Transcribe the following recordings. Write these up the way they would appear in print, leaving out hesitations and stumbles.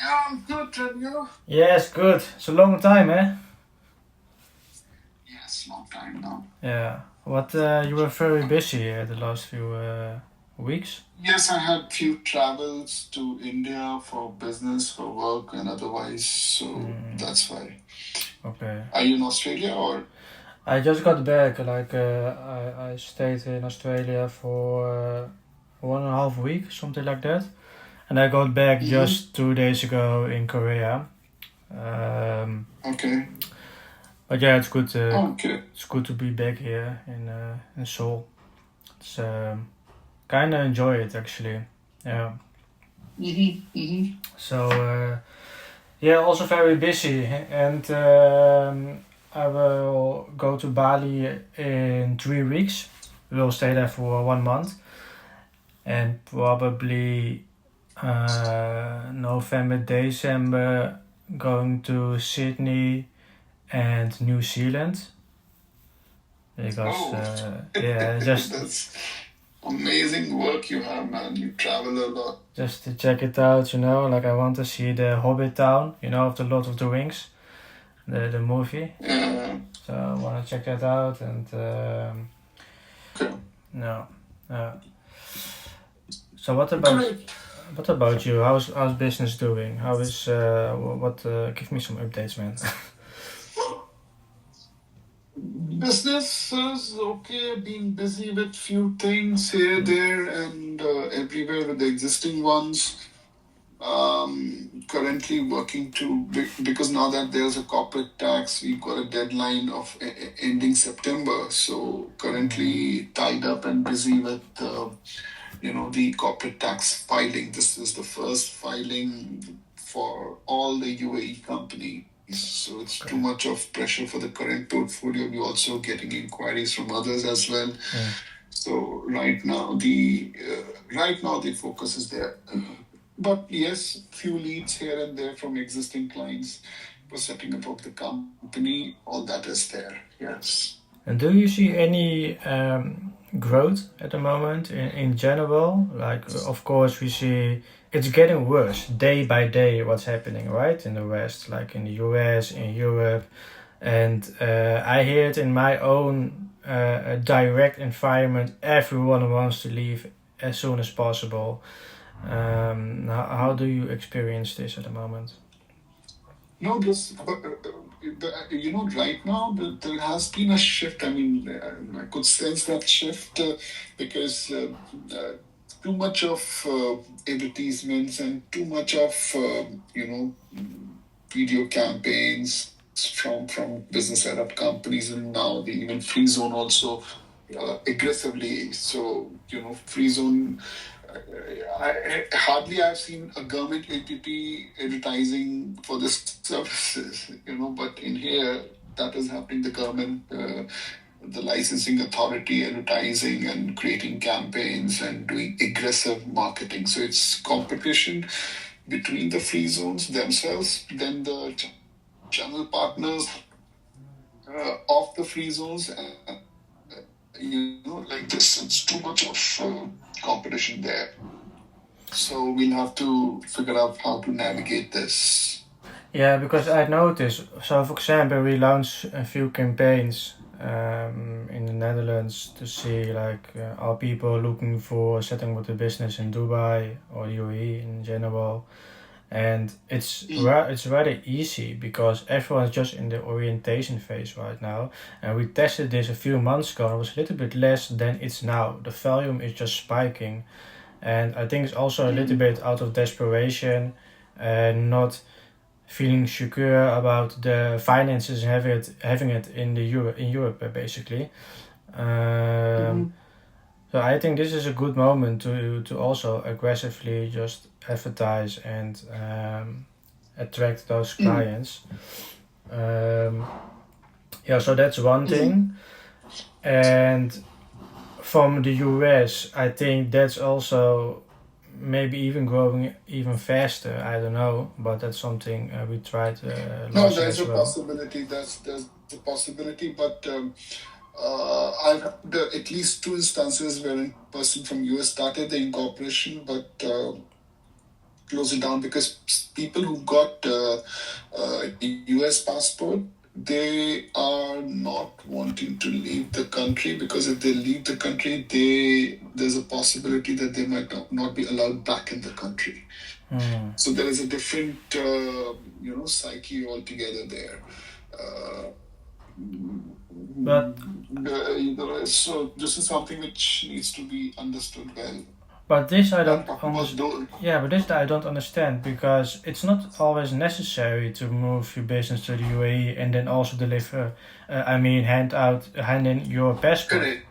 Yeah, I'm good, and you? Yes, good. It's a long time, eh? Yes, long time now. Yeah. You were very busy the last few weeks. Yes, I had few travels to India for business, for work, and otherwise, so that's why. Okay. Are you in Australia or? I just got back. I stayed in Australia for 1.5 weeks, something like that, and I got back just 2 days ago in Korea. Okay. But yeah, it's good. Okay. It's good to be back here in Seoul. It's kind of enjoy it actually. Yeah. So yeah, also very busy, and I will go to Bali in 3 weeks. We'll stay there for 1 month, and probably November, December, going to Sydney and New Zealand. Because yeah, just That's amazing work you have, man. You travel a lot. just to check it out, like I want to see the Hobbit town, of the Lord of the Rings, the movie. Yeah. So I want to check that out, and Okay. no. So what about you? How's business doing? How is give me some updates, man. Business is okay, being busy with few things here, there, and everywhere with the existing ones. Currently working because now that there's a corporate tax, we've got a deadline of ending September. So currently tied up and busy with the corporate tax filing. This is the first filing for all the UAE company. So it's too much of pressure for the current portfolio. We're also getting inquiries from others as well. So right now the focus is there. But yes, few leads here and there from existing clients for setting up of the company. All that is there. Yes. And do you see any growth at the moment in general? Like, of course, we see it's getting worse day by day what's happening, right? In the West, like in the US, in Europe. And I hear it in my own direct environment. Everyone wants to leave as soon as possible. How do you experience this at the moment? No, right now there has been a shift. I mean, I could sense that shift because too much of advertisements and too much of video campaigns from business setup companies, and now the even free zone also aggressively. So free zone. I've seen a government entity advertising for this services, but in here that is happening. The government, the licensing authority advertising and creating campaigns and doing aggressive marketing. So it's competition between the free zones themselves, then the channel partners of the free zones, like this. It's too much of competition there. So we'll have to figure out how to navigate this. Yeah, because I noticed. So, for example, we launched a few campaigns in the Netherlands to see are people looking for setting up a business in Dubai or UAE in general. And it's rather easy because everyone's just in the orientation phase right now. And we tested this a few months ago, and it was a little bit less than it's now. The volume is just spiking. And I think it's also a little bit out of desperation and not feeling secure about the finances and having it in Europe basically. So I think this is a good moment to also aggressively just advertise and attract those clients. So that's one thing. And from the US, I think that's also maybe even growing even faster. I don't know, but that's something we tried last year as well. Possibility. There's a possibility, but I've had at least 2 instances where a person from US started the incorporation, but close it down, because people who got US passport, they are not wanting to leave the country, because if they leave the country, there's a possibility that they might not be allowed back in the country. So there is a different psyche altogether there. But So this is something which needs to be understood well. But this I don't Talking about understand. Yeah, but this I don't understand, because it's not always necessary to move your business to the UAE and then also deliver. Hand in your passport. correct,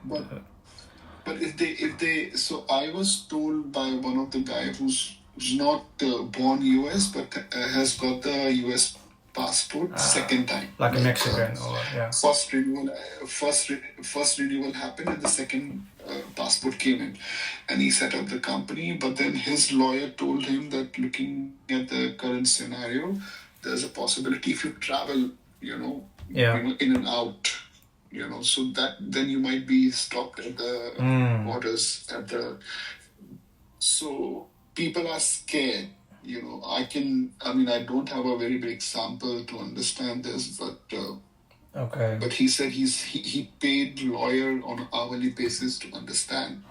but if they, so I was told by one of the guy who's not born US but has got the US passport second time, Like a Mexican or yeah. first renewal happened and the second passport came in, and he set up the company. But then his lawyer told him that looking at the current scenario, there's a possibility if you travel, in and out, so that then you might be stopped at the borders so people are scared. I don't have a very big sample to understand this, but Okay. but he said he paid lawyer on an hourly basis to understand,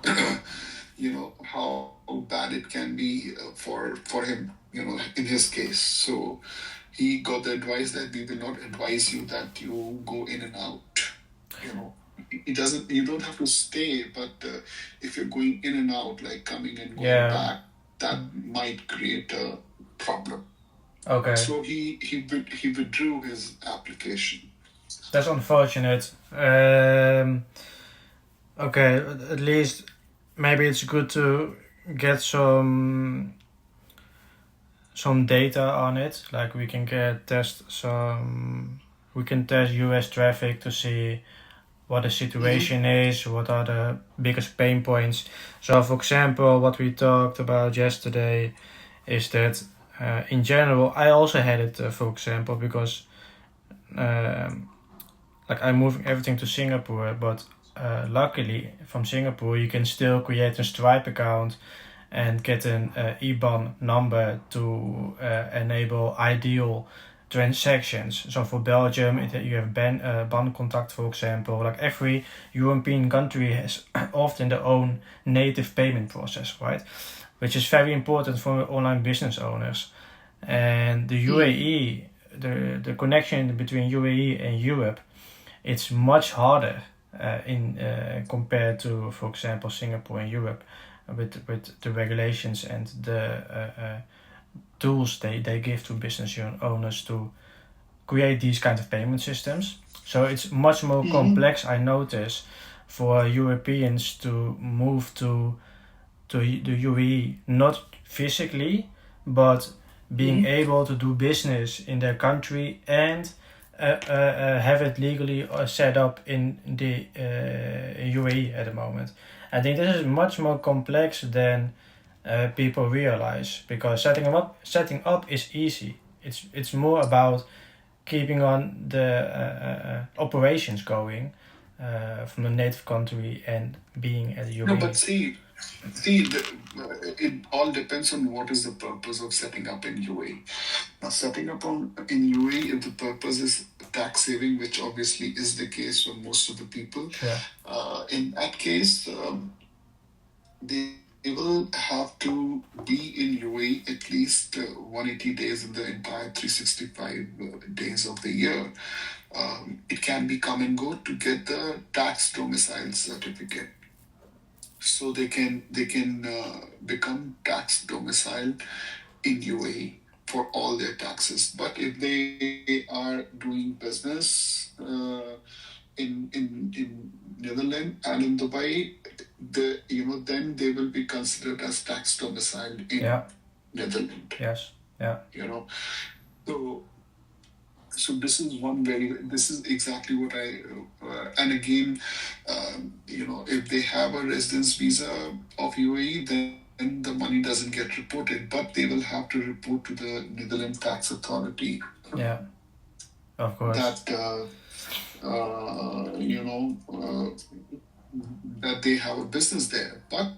how bad it can be for him, in his case. So he got the advice that we will not advise you that you go in and out. You don't have to stay, but if you're going in and out, like coming and going back, that might create a problem. Okay. So he withdrew his application. That's unfortunate. Okay, at least maybe it's good to get some data on it. Like we can test US traffic to see what the situation is, what are the biggest pain points. So for example, what we talked about yesterday is that in general, I also had it, for example, because I'm moving everything to Singapore, but luckily from Singapore you can still create a Stripe account and get an IBAN number to enable ideal transactions. So for Belgium, you have bankcontact, for example. Like every European country has often their own native payment process, right? Which is very important for online business owners. And the UAE, the connection between UAE and Europe, it's much harder compared to, for example, Singapore and Europe, with the regulations and the tools they give to business owners to create these kind of payment systems. So it's much more complex, I notice, for Europeans to move to the UAE, not physically, but being able to do business in their country and have it legally set up in the UAE at the moment. I think this is much more complex than people realize, because setting up is easy. It's more about keeping on the operations going from the native country and being at the UAE. No, but see, it all depends on what is the purpose of setting up in UAE. Now, setting up in UAE, if the purpose is tax saving, which obviously is the case for most of the people, in that case, they will have to be in UAE at least 180 days in the entire 365 days of the year. It can be come and go to get the tax domicile certificate. So they can become tax domicile in UAE for all their taxes. But if they are doing business in Netherlands and in Dubai, then they will be considered as tax domicile in Netherlands. Yes. Yeah. So this is exactly what and again, if they have a residence visa of UAE, then the money doesn't get reported, but they will have to report to the Netherlands tax authority. Yeah, of course. That that they have a business there. But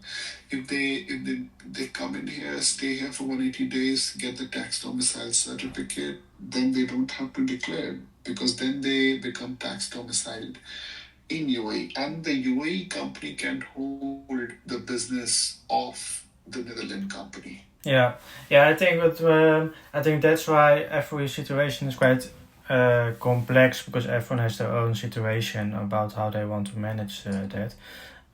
if they come in here, stay here for 180 days, get the tax domicile certificate, then they don't have to declare, because then they become tax domiciled in UAE, and the UAE company can hold the business of the Netherlands company. Yeah, I think that's why every situation is quite complex, because everyone has their own situation about how they want to manage that.